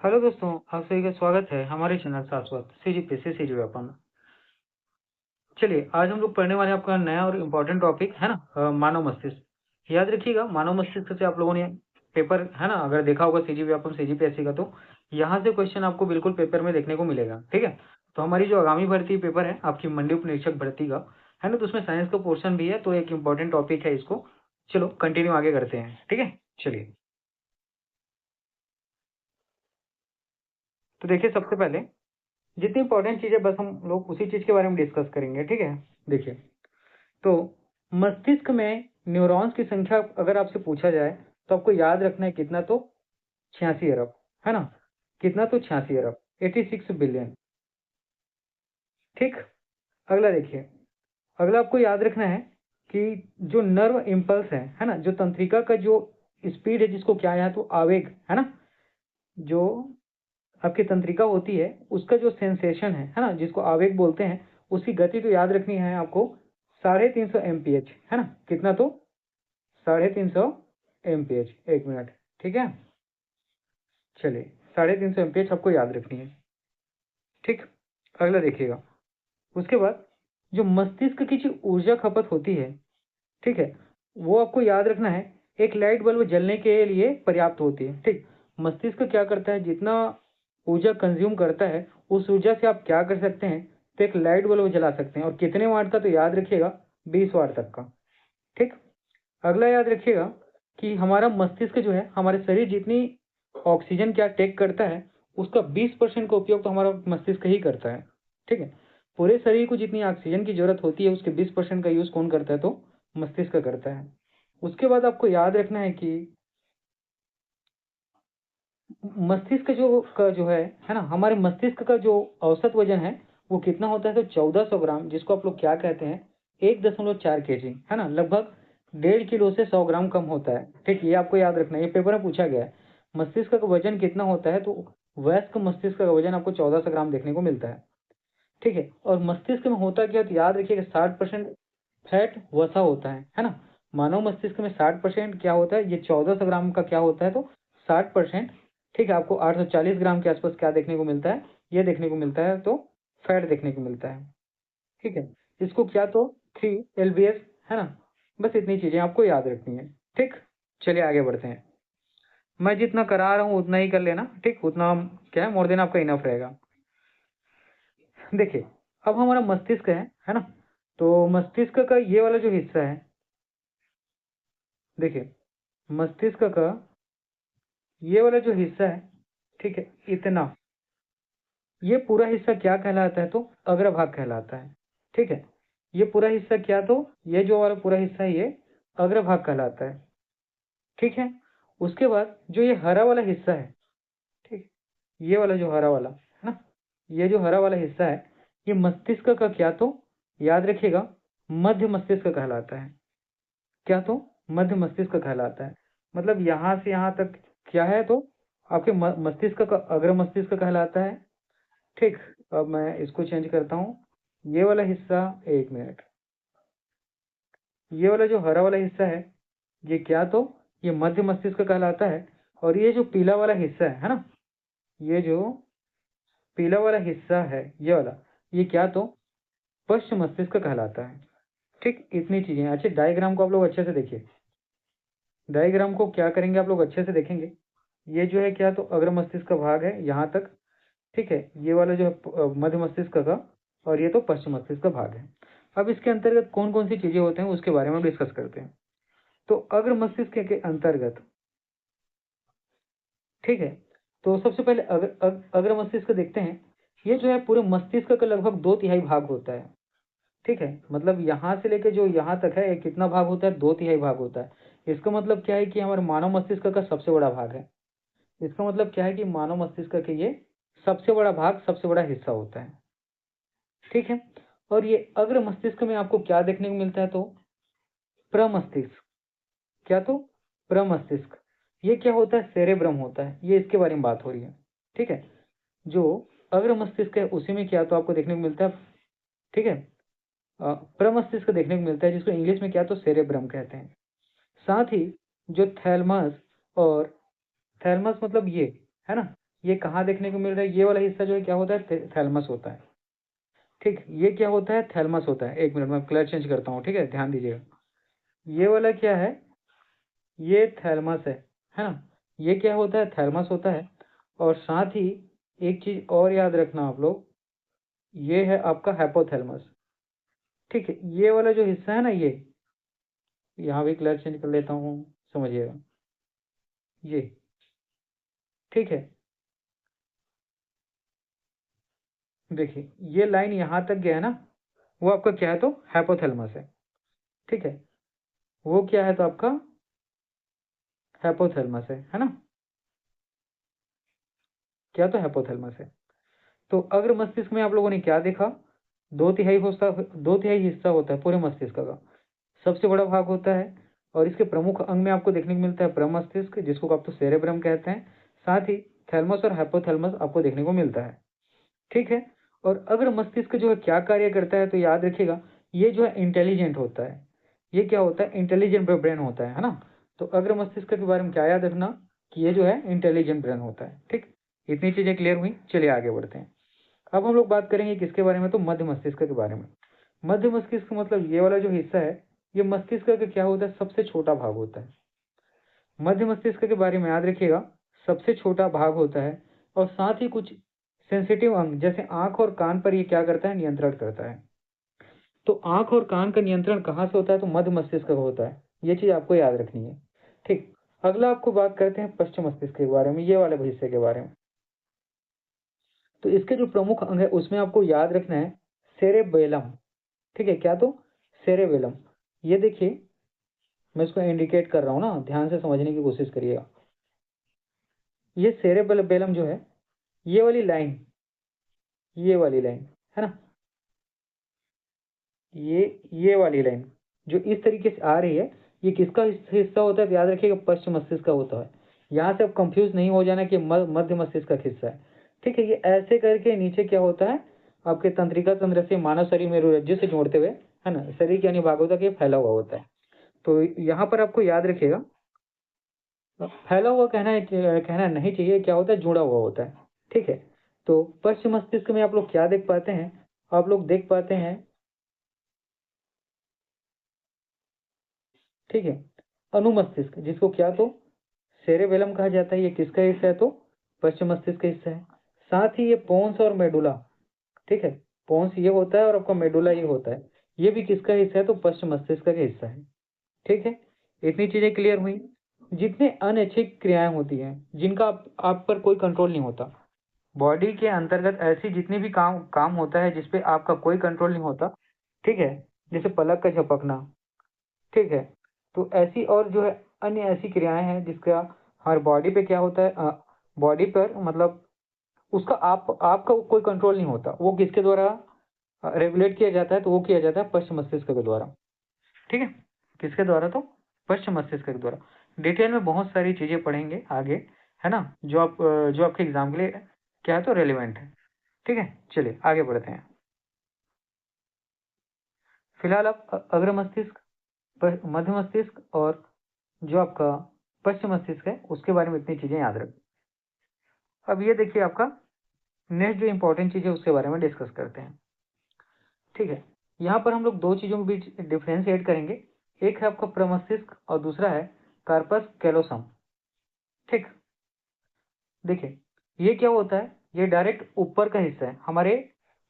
Hello दोस्तों, आप सभी का स्वागत है हमारे चैनल शाश्वत सीजीपी से सीजी व्यापम में। चलिए, आज हम लोग पढ़ने वाले हैं आपका नया और इम्पोर्टेंट टॉपिक है ना, मानव मस्तिष्क। याद रखिएगा, मानव मस्तिष्क से आप लोगों ने पेपर है ना अगर देखा होगा सीजी व्यापम सीजीपीएससी का, तो यहाँ से क्वेश्चन आपको बिल्कुल पेपर में देखने को मिलेगा। ठीक है, तो हमारी जो आगामी भर्ती पेपर है आपकी मंडी उप निरीक्षक भर्ती का, है ना, तो उसमें साइंस का पोर्शन भी है, तो एक इम्पोर्टेंट टॉपिक है इसको। चलो कंटिन्यू आगे करते हैं। ठीक है, चलिए। तो देखिए, सबसे पहले जितनी इंपॉर्टेंट चीज़ है बस हम लोग उसी चीज़ के बारे में डिस्कस करेंगे। ठीक है, देखिए, तो मस्तिष्क में न्यूरॉन्स की संख्या अगर आपसे पूछा जाए तो आपको याद रखना है कितना, तो 86 अरब, है ना। कितना, तो 86 अरब, 86 बिलियन। ठीक। अगला देखिए, अगला आपको याद रखना है कि जो नर्व इम्पल्स है ना, जो तंत्रिका का जो स्पीड है, जिसको क्या है तो आवेग, है ना, जो आपकी तंत्रिका होती है उसका जो सेंसेशन है ना, जिसको आवेग बोलते हैं, उसकी गति तो याद रखनी है आपको 350 एमपीएच, है ना। कितना, तो 350 एमपीएच, 1 मिनट। ठीक है, चलिए, 350 एमपीएच आपको याद रखनी है। ठीक। अगला देखिएगा, उसके बाद जो मस्तिष्क की जो ऊर्जा खपत होती है, ठीक है, वो आपको याद रखना है एक लाइट बल्ब जलने के लिए पर्याप्त होती है। ठीक। मस्तिष्क क्या करता है, जितना ऊर्जा कंज्यूम करता है उस ऊर्जा से आप क्या कर सकते हैं, तो एक लाइट बल्ब जला सकते हैं। और कितने वाट का, तो याद रखिएगा 20 वाट तक का। ठीक। अगला याद रखिएगा कि हमारा मस्तिष्क जो है हमारे शरीर जितनी ऑक्सीजन क्या टेक करता है उसका 20% का उपयोग तो हमारा मस्तिष्क ही करता है। ठीक है, पूरे शरीर को जितनी ऑक्सीजन की जरूरत होती है उसके 20% का यूज कौन करता है, तो मस्तिष्क करता है। उसके बाद आपको याद रखना है कि मस्तिष्क जो है ना, हमारे मस्तिष्क का जो औसत वजन है वो कितना होता है, तो 1400 ग्राम, जिसको आप लोग क्या कहते हैं, 1.4 केजी, है ना, लगभग 1.5 किलो से 100 ग्राम कम होता है। ठीक, ये आपको याद रखना है, ये पेपर में पूछा गया है। मस्तिष्क का वजन कितना होता है, तो वयस्क मस्तिष्क का वजन आपको 1400 ग्राम देखने को मिलता है। ठीक है, और मस्तिष्क में होता क्या है, तो याद रखिएगा 60% फैट वसा होता है ना। मानव मस्तिष्क में 60% क्या होता है, ये 1400 ग्राम का क्या होता है, तो 60%। ठीक है, आपको 840 ग्राम के आसपास क्या देखने को मिलता है, ये देखने को मिलता है, तो फैट देखने को मिलता है। ठीक है, इसको क्या, तो 3 LBS, है ना। बस इतनी चीजें आपको याद रखनी है। ठीक, चलिए आगे बढ़ते हैं। मैं जितना करा रहा हूँ उतना ही कर लेना। ठीक, उतना क्या है, मोर देन आपका इनफ रहेगा। देखिए, अब हमारा मस्तिष्क है ना, तो मस्तिष्क का ये वाला जो हिस्सा है, देखिए, मस्तिष्क का ये वाला जो हिस्सा है, ठीक है, इतना, ये पूरा हिस्सा क्या कहलाता है, तो अग्रभाग कहलाता है। ठीक है, ये पूरा हिस्सा क्या, तो ये जो वाला पूरा हिस्सा है ये अग्रभाग कहलाता है। ठीक है, उसके बाद जो ये हरा वाला हिस्सा है, ठीक, ये वाला जो हरा वाला है ना, ये जो हरा वाला हिस्सा है, ये मस्तिष्क का क्या, तो याद रखिएगा मध्य मस्तिष्क कहलाता है। क्या, तो मध्य मस्तिष्क कहलाता है। मतलब यहाँ से यहाँ तक क्या है, तो आपके मस्तिष्क का अग्र मस्तिष्क कहलाता है। ठीक। अब मैं इसको चेंज करता हूँ, ये वाला हिस्सा, 1 मिनट, ये वाला जो हरा वाला हिस्सा है ये क्या, तो ये मध्य मस्तिष्क कहलाता है। और ये जो पीला वाला हिस्सा है ना, ये जो पीला वाला हिस्सा है ये वाला, ये क्या, तो पश्च मस्तिष्क कहलाता है। ठीक, इतनी चीजें। अच्छा, डायग्राम को आप लोग अच्छे से देखिए, डायग्राम को क्या करेंगे आप लोग अच्छे से देखेंगे। ये जो है क्या, तो अग्र मस्तिष्क का भाग है यहाँ तक। ठीक है, ये वाला जो है मध्य मस्तिष्क का, और ये तो पश्चिम मस्तिष्क का भाग है। अब इसके अंतर्गत कौन कौन सी चीजें होते हैं उसके बारे में डिस्कस करते हैं। तो अग्र मस्तिष्क के अंतर्गत, ठीक है, तो सबसे पहले अग्र मस्तिष्क देखते हैं। ये जो है पूरे मस्तिष्क का लगभग 2/3 भाग होता है। ठीक है, मतलब यहाँ से लेके जो यहाँ तक है, ये कितना भाग होता है, 2/3 भाग होता है। इसका मतलब क्या है कि हमारे मानव मस्तिष्क का सबसे बड़ा भाग है। इसका मतलब क्या है कि मानव मस्तिष्क के ये सबसे बड़ा भाग, सबसे बड़ा हिस्सा होता है। ठीक है, और ये अग्र मस्तिष्क में आपको क्या देखने को मिलता है, तो प्रमस्तिष्क। क्या, तो प्रमस्तिष्क। ये क्या होता है, सेरेब्रम होता है, ये इसके बारे में बात हो रही है। ठीक है, जो अग्र मस्तिष्क है उसी में क्या, तो आपको देखने को मिलता है। ठीक है, प्रमस्तिष्क देखने को मिलता है, जिसको इंग्लिश में क्या, तो सेरेब्रम कहते हैं। साथ ही जो थैलमस, और थैलमस मतलब ये, है ना, ये कहाँ देखने को मिल रहा है? ये वाला हिस्सा जो है क्या होता है? थैलमस होता है। ठीक, ये क्या होता है? थैलमस होता है। एक मिनट में कलर चेंज करता हूँ, ठीक है, ध्यान दीजिएगा। ये वाला क्या है? ये थैलमस है ना? ये क्या होता है? थैलमस होता है। और साथ ही एक चीज और याद रखना आप लोग, ये है आपका हाइपोथैलेमस। ठीक है, ये वाला जो हिस्सा है ना, ये यहाँ भी कलर चेंज कर लेता हूँ, समझिएगा। ये ठीक है, देखिए ये लाइन यहाँ तक गया है ना, वो आपका क्या है? तो हाइपोथैलेमस है। ठीक है, वो क्या है? तो आपका हाइपोथैलेमस है ना? क्या? तो हाइपोथैलेमस है। तो अग्र मस्तिष्क में आप लोगों ने क्या देखा? 2/3 हिस्सा होता है पूरे मस्तिष्क का, सबसे बड़ा भाग होता है। और इसके प्रमुख अंग में आपको देखने को मिलता है प्रमस्तिष्क, जिसको आप तो सेरेब्रम कहते हैं। साथ ही थैलमस और हाइपोथैलेमस आपको देखने को मिलता है। ठीक है, और अग्र मस्तिष्क जो है क्या कार्य करता है? तो याद रखिएगा, ये जो है इंटेलिजेंट होता है। ये क्या होता है? इंटेलिजेंट ब्रेन होता है ना? तो अग्र मस्तिष्क के बारे में क्या याद रखना कि ये जो है इंटेलिजेंट ब्रेन होता है। ठीक, इतनी चीजें क्लियर हुई। चलिए आगे बढ़ते हैं। अब हम लोग बात करेंगे किसके बारे में? तो मध्य मस्तिष्क के बारे में। मध्य मस्तिष्क मतलब ये वाला जो हिस्सा है, ये मस्तिष्क का क्या होता है? सबसे छोटा भाग होता है। मध्य मस्तिष्क के बारे में याद रखिएगा, सबसे छोटा भाग होता है। और साथ ही कुछ सेंसिटिव अंग जैसे आंख और कान पर ये क्या करता है? नियंत्रण करता है। तो आंख और कान का नियंत्रण कहाँ से होता है? तो मध्य मस्तिष्क का होता है। ये चीज आपको याद रखनी है। ठीक, अगला आपको बात करते हैं पश्चिम मस्तिष्क के बारे में, ये वाले हिस्से के बारे में। तो इसके जो प्रमुख अंग है उसमें आपको याद रखना है सेरेबेलम। ठीक है, क्या? तो सेरेबेलम। ये देखिए, मैं इसको इंडिकेट कर रहा हूँ ना, ध्यान से समझने की कोशिश करिएगा। ये सेरेबेलम जो है, ये वाली लाइन, ये वाली लाइन है ना, ये वाली लाइन जो इस तरीके से आ रही है, ये किसका हिस्सा होता है? तो याद रखिएगा पश्चिम मस्तिष्क का होता है। यहाँ से अब कंफ्यूज नहीं हो जाना कि मध्य मस्तिष्क का हिस्सा है। ठीक है, ये ऐसे करके नीचे क्या होता है? आपके तंत्रिका तंत्र से मानव शरीर में मेरुरज्जु से जोड़ते हुए, है ना, शरीर के अन्य भागों तक ये फैला हुआ होता है। तो यहाँ पर आपको याद रखिएगा, फैला हुआ कहना नहीं चाहिए, क्या होता है? जुड़ा हुआ होता है। ठीक है, तो पश्चिम मस्तिष्क में आप लोग क्या देख पाते हैं? आप लोग देख पाते हैं, ठीक है, अनुमस्तिष्क, जिसको क्या? तो सेरेबेलम कहा जाता है। ये किसका हिस्सा है? तो पश्चिम मस्तिष्क का हिस्सा है। साथ ही ये पोन्स और मेडुला, ठीक है, पोन्स ये होता है और आपका मेडुला ये होता है, ये भी किसका हिस्सा है? तो पश्चिम मस्तिष्क का हिस्सा है। ठीक है, इतनी चीजें क्लियर हुई। जितने अनैच्छिक क्रियाएं होती हैं जिनका आप पर कोई कंट्रोल नहीं होता, बॉडी के अंतर्गत ऐसी जितनी भी काम काम होता है जिसपे आपका कोई कंट्रोल नहीं होता, ठीक है, जैसे पलक का झपकना, ठीक है, तो ऐसी और जो है अन्य ऐसी क्रियाएं हैं जिसका हर बॉडी पे क्या होता है? बॉडी पर मतलब उसका आपका कोई कंट्रोल नहीं होता, वो किसके द्वारा रेगुलेट किया जाता है? तो वो किया जाता है पश्चिम मस्तिष्क के द्वारा। ठीक है, किसके द्वारा? तो पश्चिम मस्तिष्क के द्वारा। डिटेल में बहुत सारी चीजें पढ़ेंगे आगे, है ना, जो आपके एग्जाम के लिए क्या है? तो रेलिवेंट है। ठीक है, चलिए आगे बढ़ते हैं। फिलहाल आप अग्र मस्तिष्क, मध्य मस्तिष्क और जो आपका पश्चिम मस्तिष्क है उसके बारे में इतनी चीजें याद रखें। अब ये देखिए, आपका नेक्स्ट जो इंपॉर्टेंट चीज है उसके बारे में डिस्कस करते हैं। ठीक है, यहाँ पर हम लोग दो चीजों के बीच डिफरेंशिएट करेंगे। एक है आपका प्रमस्तिष्क और दूसरा है कार्पस कैलोसम। ठीक, देखिए ये क्या होता है? ये डायरेक्ट ऊपर का हिस्सा है हमारे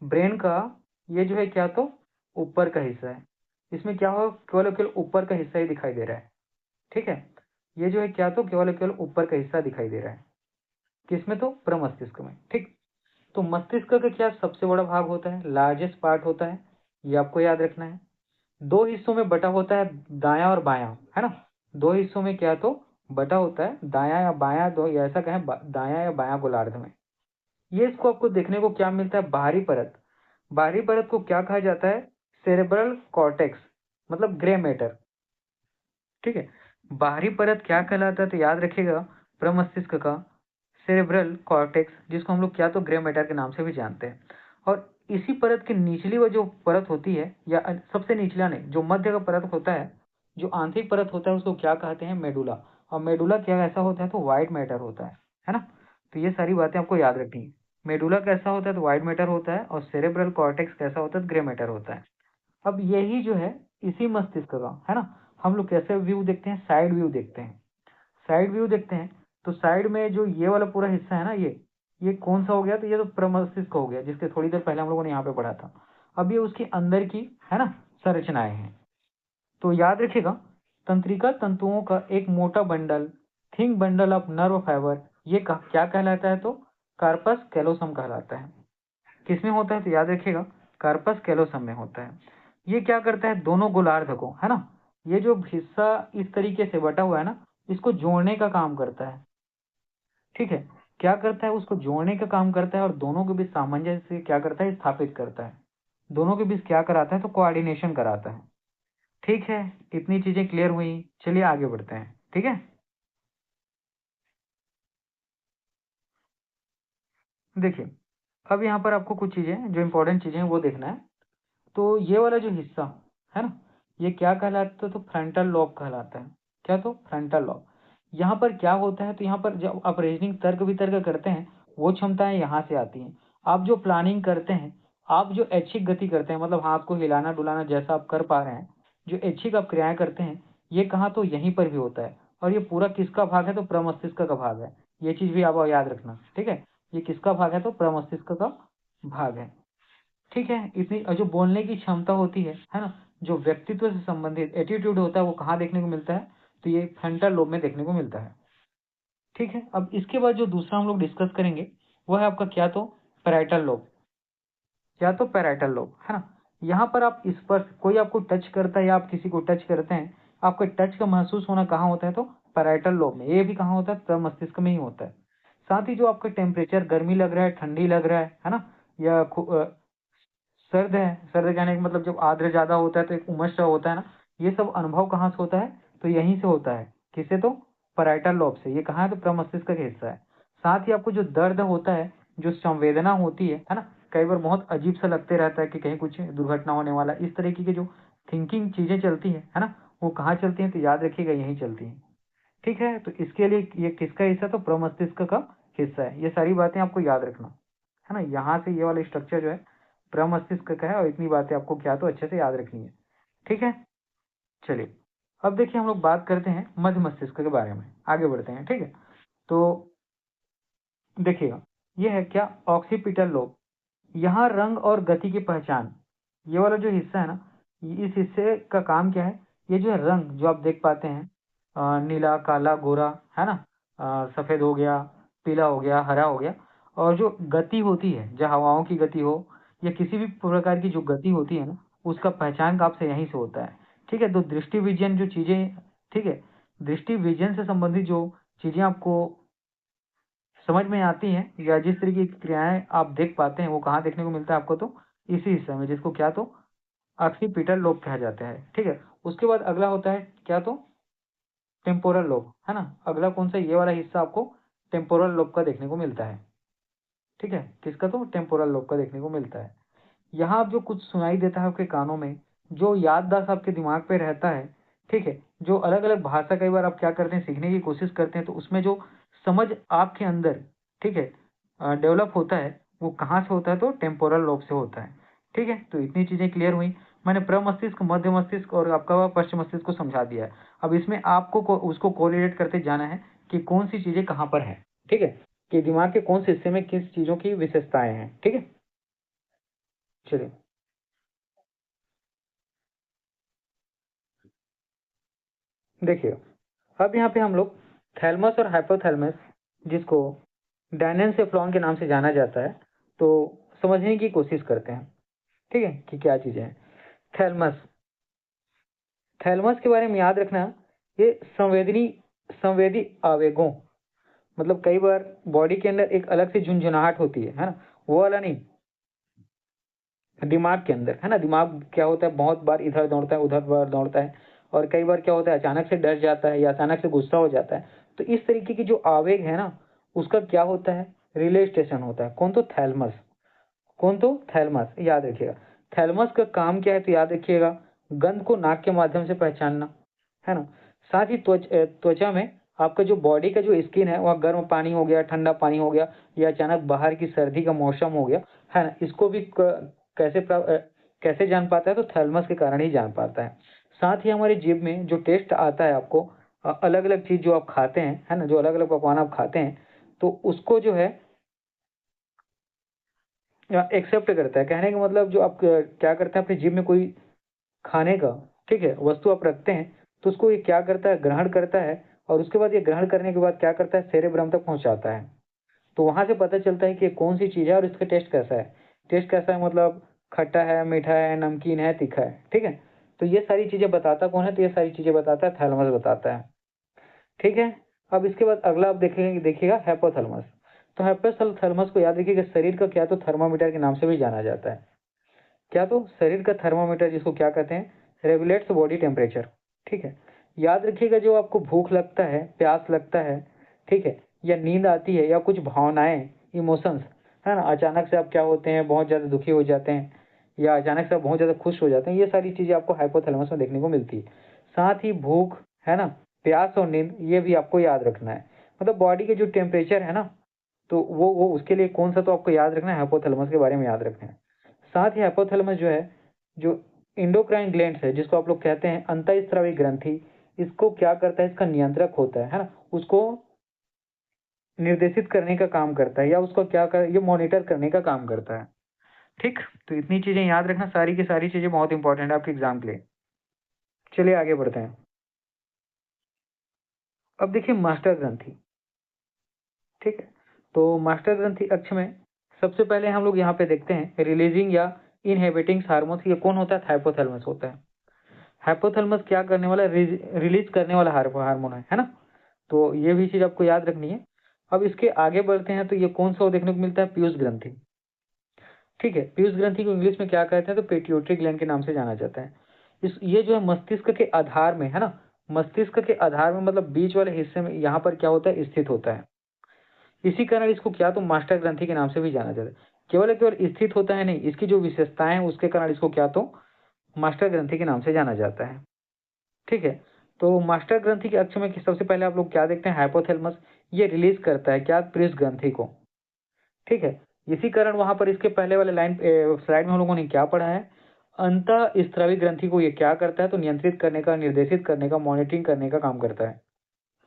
ब्रेन का। ये जो है क्या? तो ऊपर का हिस्सा है। इसमें क्या हो? केवल और केवल ऊपर का हिस्सा ही दिखाई दे रहा है। ठीक है, ये जो है क्या? तो केवल और केवल ऊपर का हिस्सा दिखाई दे रहा है। किसमें? तो प्रमस्तिष्क में। ठीक, तो मस्तिष्क का क्या सबसे बड़ा भाग होता है? लार्जेस्ट पार्ट होता है, ये आपको याद रखना है। दो हिस्सों में बटा होता है, दायां और बायां, है ना? दो हिस्सों में क्या? तो बटा होता है, दायां या बायां, दो या ऐसा कहें दायां या बायां गोलार्ध में। ये इसको आपको देखने को क्या मिलता है? बाहरी परत। बाहरी परत को क्या कहा जाता है? सेरेब्रल कॉर्टेक्स, मतलब ग्रे मैटर। ठीक है, बाहरी परत क्या कहलाता है? तो याद रखिएगा, प्रमस्तिष्क का सेरेब्रल कॉर्टेक्स, जिसको हम लोग क्या? तो ग्रे मैटर के नाम से भी जानते हैं। और इसी परत की निचली वो जो परत होती है, या सबसे निचला नहीं, जो मध्य का परत होता है, जो आंतरिक परत होता है, उसको क्या कहते हैं? मेडुला। और मेडुला क्या ऐसा होता है? तो व्हाइट मैटर होता है ना? तो ये सारी बातें आपको याद रखनी है। मेडुला कैसा होता है तो वाइट मैटर होता है, और सेरेब्रल कॉर्टेक्स कैसा होता है, ग्रे मैटर होता है। अब यही जो है इसी मस्तिष्क का है ना, हम लोग कैसे व्यू देखते हैं, साइड व्यू देखते हैं। साइड व्यू देखते हैं तो साइड में जो ये वाला पूरा हिस्सा है ना, ये कौन सा हो गया, तो ये तो प्रमस्तिष्क हो गया, जिसके थोड़ी देर पहले हम लोगों ने यहाँ पे पढ़ा था। अब ये उसके अंदर की है ना संरचनाएं हैं। तो याद रखिएगा, तंत्रिका तंतुओं का एक मोटा bundle, thin bundle of nerve fibre, ये क्या कहलाता है, तो कार्पस कैलोसम कहलाता है। किसमें होता है तो याद रखिएगा, कार्पस कैलोसम में होता है। ये क्या करता है, दोनों गोलार्ध को है ना, ये जो हिस्सा इस तरीके से बटा हुआ है ना, इसको जोड़ने का काम करता है। ठीक है, क्या करता है, उसको जोड़ने का काम करता है, और दोनों के बीच सामंजस्य क्या करता है, स्थापित करता है। दोनों के बीच क्या कराता है, तो कोऑर्डिनेशन कराता है। ठीक है, इतनी चीजें क्लियर हुई, चलिए आगे बढ़ते हैं। ठीक है, देखिए अब यहाँ पर आपको कुछ चीजें जो इंपॉर्टेंट चीजें हैं वो देखना है। तो ये वाला जो हिस्सा है ना, ये क्या कहलाता है, तो फ्रंटल लॉब कहलाता है। क्या, तो फ्रंटल लॉब। यहाँ पर क्या होता है, तो यहाँ पर जब आप रीजनिंग तर्क वितर्क करते हैं, वो क्षमताएं यहाँ से आती हैं। आप जो प्लानिंग करते हैं, आप जो ऐच्छिक गति करते हैं, मतलब हाथ को हिलाना डुलाना जैसा आप कर पा रहे हैं, जो ऐच्छिक आप क्रियाएं करते हैं, ये कहाँ, तो यहीं पर भी होता है। और ये पूरा किसका भाग है, तो प्रमस्तिष्क का भाग है। ये चीज भी आप याद रखना। ठीक है, ये किसका भाग है, तो प्रमस्तिष्क का भाग है। ठीक है, इतनी जो बोलने की क्षमता होती है ना, जो व्यक्तित्व से संबंधित एटीट्यूड होता है, वो कहाँ देखने को मिलता है, तो ये फ्रंटल लोब में देखने को मिलता है। ठीक है, अब इसके बाद जो दूसरा हम लोग डिस्कस करेंगे वो है आपका क्या, तो पैराइटल लोब। क्या, तो पैराइटल लोब है ना। यहाँ पर आप इस पर कोई आपको टच करता है या आप किसी को टच करते हैं, आपका टच का महसूस होना कहाँ होता है, तो पैराइटल लोब में। ये भी कहाँ होता है, प्रमस्तिष्क में ही होता है। साथ ही जो आपका टेम्परेचर गर्मी लग रहा है, ठंडी लग रहा है ना, या सर्द है, सर्द कहने का मतलब जब आर्द्र ज्यादा होता है तो एक उमस सा होता है ना, ये सब अनुभव कहाँ से होता है, तो यहीं से होता है। किससे, तो पैराइटल लोब से। ये कहाँ है, तो प्रमस्तिष्क का हिस्सा है। साथ ही आपको जो दर्द होता है, जो संवेदना होती है ना, कई बार बहुत अजीब सा लगते रहता है कि कहीं कुछ दुर्घटना होने वाला, इस तरीके की जो थिंकिंग चीजें चलती है ना, वो कहाँ चलती हैं, तो याद रखिएगा यहीं चलती हैं। ठीक है, तो इसके लिए ये किसका हिस्सा, तो प्रमस्तिष्क का हिस्सा है। ये सारी बातें आपको याद रखना है ना। यहाँ से ये वाला स्ट्रक्चर जो है प्रमस्तिष्क का है, और इतनी बातें आपको क्या, तो अच्छे से याद रखनी है। ठीक है, चलिए अब देखिए हम लोग बात करते हैं मध्य मस्तिष्क के बारे में, आगे बढ़ते हैं। ठीक है, तो देखिएगा, ये है क्या, ऑक्सीपिटल लोब। यहाँ रंग और गति की पहचान, ये वाला जो हिस्सा है ना, इस हिस्से का काम क्या है, ये जो है रंग जो आप देख पाते हैं, नीला काला गोरा है ना, सफेद हो गया, पीला हो गया, हरा हो गया, और जो गति होती है, जो हवाओं की गति हो या किसी भी प्रकार की जो गति होती है ना, उसका पहचान का आपसे यहीं से होता है। ठीक है, तो दृष्टि विजन जो चीजें, ठीक है, दृष्टि विजन से संबंधित जो चीजें आपको समझ में आती हैं या जिस तरीके की क्रियाएं आप देख पाते हैं, वो कहाँ देखने को मिलता है आपको, तो इसी हिस्से में, जिसको क्या, तो ऑक्सीपिटल लोब कहा जाता है। ठीक है, उसके बाद अगला होता है क्या, तो टेम्पोरल लोब है ना। अगला कौन सा, ये वाला हिस्सा आपको टेम्पोरल लोब का देखने को मिलता है। ठीक है, किसका, तो टेम्पोरल लोब का देखने को मिलता है। यहाँ आप जो कुछ सुनाई देता है आपके कानों में, जो याददाश्त आपके दिमाग पे रहता है, ठीक है, जो अलग अलग भाषा कई बार आप क्या करते हैं, सीखने की कोशिश करते हैं, तो उसमें जो समझ आपके अंदर, ठीक है, डेवलप होता है, वो कहाँ से होता है, तो टेम्पोरल लोब से होता है। ठीक है, तो इतनी चीजें क्लियर हुई। मैंने प्रमस्तिष्क, मध्य मस्तिष्क और आपका पश्चिम मस्तिष्क को समझा दिया है। अब इसमें आपको उसको कोरिलेट करते जाना है कि कौन सी चीजें कहाँ पर है। ठीक है, कि दिमाग के कौन से हिस्से में किस चीजों की विशेषताएं हैं। ठीक है, चलिए देखिए, अब यहाँ पे हम लोग थैलमस और हाइपोथैलेमस, जिसको डायनेन्सेफ्लॉन के नाम से जाना जाता है, तो समझने की कोशिश करते हैं। ठीक है, कि क्या चीजें हैं। थैलमस, थैलमस के बारे में याद रखना, ये संवेदी आवेगों, मतलब कई बार बॉडी के अंदर एक अलग से झुंझुनाहट होती है ना, वो वाला नहीं, दिमाग के अंदर है ना। दिमाग क्या होता है, बहुत बार इधर दौड़ता है, उधर बार दौड़ता है, और कई बार क्या होता है, अचानक से डर जाता है या अचानक से गुस्सा हो जाता है। तो इस तरीके की जो आवेग है ना, उसका क्या होता है, रिले स्टेशन होता है। कौन, तो थैलमस। कौन, तो थैलमस, याद रखिएगा। थैलमस का काम क्या है, तो याद रखिएगा, गंध को नाक के माध्यम से पहचानना है ना। साथ ही त्वचा में आपका जो बॉडी का जो स्किन है वह गर्म पानी हो गया, ठंडा पानी हो गया या अचानक बाहर की सर्दी का मौसम हो गया, है ना? इसको भी कैसे जान पाता है? तो थैलेमस के कारण ही जान पाता है। साथ ही हमारी जीभ में जो टेस्ट आता है आपको अलग-अलग चीज़ जो आप खाते हैं, है ना? जो अलग-अलग पकवान आप खाते हैं, तो उसको जो है एक्सेप्ट करता है। कहने का मतलब जो आप क्या करते हैं अपनी जीभ में कोई खाने का, ठीक है, वस्तु आप रखते हैं, तो उसको ये क्या करता है, ग्रहण करता है और उसके बाद ये ग्रहण करने के बाद क्या करता है, सेरेब्रम तक पहुँचाता है। तो वहाँ से पता चलता है कि ये कौन-सी चीज़ है और इसका टेस्ट कैसा है। टेस्ट कैसा है मतलब खट्टा है, मीठा है, नमकीन है, तीखा है, ठीक है? तो ये सारी चीज़ें बताता कौन है? तो ये सारी चीज़ें बताता है थैलेमस बताता है, ठीक है? अब इसके बाद अगला आप देखेंगे देखिएगा हाइपोथैलेमस। तो हाइपोथैलेमस को याद रखिएगा शरीर का क्या तो थर्मामीटर के नाम से भी जाना जाता है। क्या तो शरीर का थर्मामीटर जिसको क्या कहते हैं? रेगुलेट्स बॉडी टेम्परेचर, ठीक है? याद रखिएगा जो आपको भूख लगता है, प्यास लगता है, ठीक है? या नींद आती है या कुछ भावनाएँ, इमोशंस, है ना? अचानक से आप क्या होते हैं, बहुत ज़्यादा दुखी हो जाते हैं या अचानक से आप बहुत ज़्यादा खुश हो जाते हैं, ये सारी चीज़ें आपको हाइपोथैलेमस में देखने को मिलती है। साथ ही भूख, है ना? प्यास और नींद ये भी आपको याद रखना है। मतलब बॉडी के जो टेम्परेचर है ना, तो वो उसके लिए कौन-सा तो आपको याद रखना है, हाइपोथैलेमस के बारे में याद रखना है। साथ ही हाइपोथैलेमस जो है, जो एंडोक्राइन ग्लैंड्स है, जिसको आप लोग कहते हैं अंतःस्रावी ग्रंथि, इसको क्या करता है, इसका नियंत्रक होता है ना? उसको निर्देशित करने का काम करता है या उसको क्या कर ये मॉनिटर करने का काम करता है, ठीक? तो इतनी चीज़ें याद रखना, सारी की सारी चीज़ें बहुत इंपॉर्टेंट है आपके एग्ज़ाम के लिए। चलिए आगे बढ़ते हैं। अब देखिए मास्टर ग्रंथि, ठीक है? तो मास्टर ग्रंथि अक्ष में सबसे पहले हम लोग यहाँ पे देखते हैं रिलीजिंग या इनहिबिटिंग हार्मोन्स, ये कौन होता है? हाइपोथैलेमस होता है। हाइपोथैलेमस क्या करने वाला रिलीज करने वाला हार्मोन है ना? तो ये भी चीज़ आपको याद रखनी है। अब इसके आगे बढ़ते हैं तो ये कौन-सा देखने को मिलता है? पीयूष ग्रंथि, ठीक है? पीयूष ग्रंथि को इंग्लिश में क्या कहते हैं? तो पिट्यूटरी ग्लैंड के नाम से जाना जाता है। ये जो है मस्तिष्क के आधार में, है ना? मस्तिष्क के आधार में मतलब बीच वाले हिस्से में यहाँ पर क्या होता है? स्थित होता है। इसी कारण इसको क्या तो मास्टर ग्रंथि के नाम से भी जाना जाता है। केवल स्थित होता है नहीं, इसकी जो विशेषताएँ हैं उसके कारण इसको क्या तो मास्टर ग्रंथि के नाम से जाना जाता है। ठीक है? तो मास्टर ग्रंथि के अक्ष में सबसे पहले आप लोग क्या देखते हैं? हाइपोथैलेमस, ये रिलीज़ करता है क्या? पीयूष ग्रंथि को, ठीक है? इसी कारण वहाँ पर इसके पहले वाले स्लाइड में हम लोगों ने क्या पढ़ा है? अंतःस्रावी ग्रंथि को ये क्या करता है? तो नियंत्रित करने का, निर्देशित करने का, मॉनिटरिंग करने का काम करता है,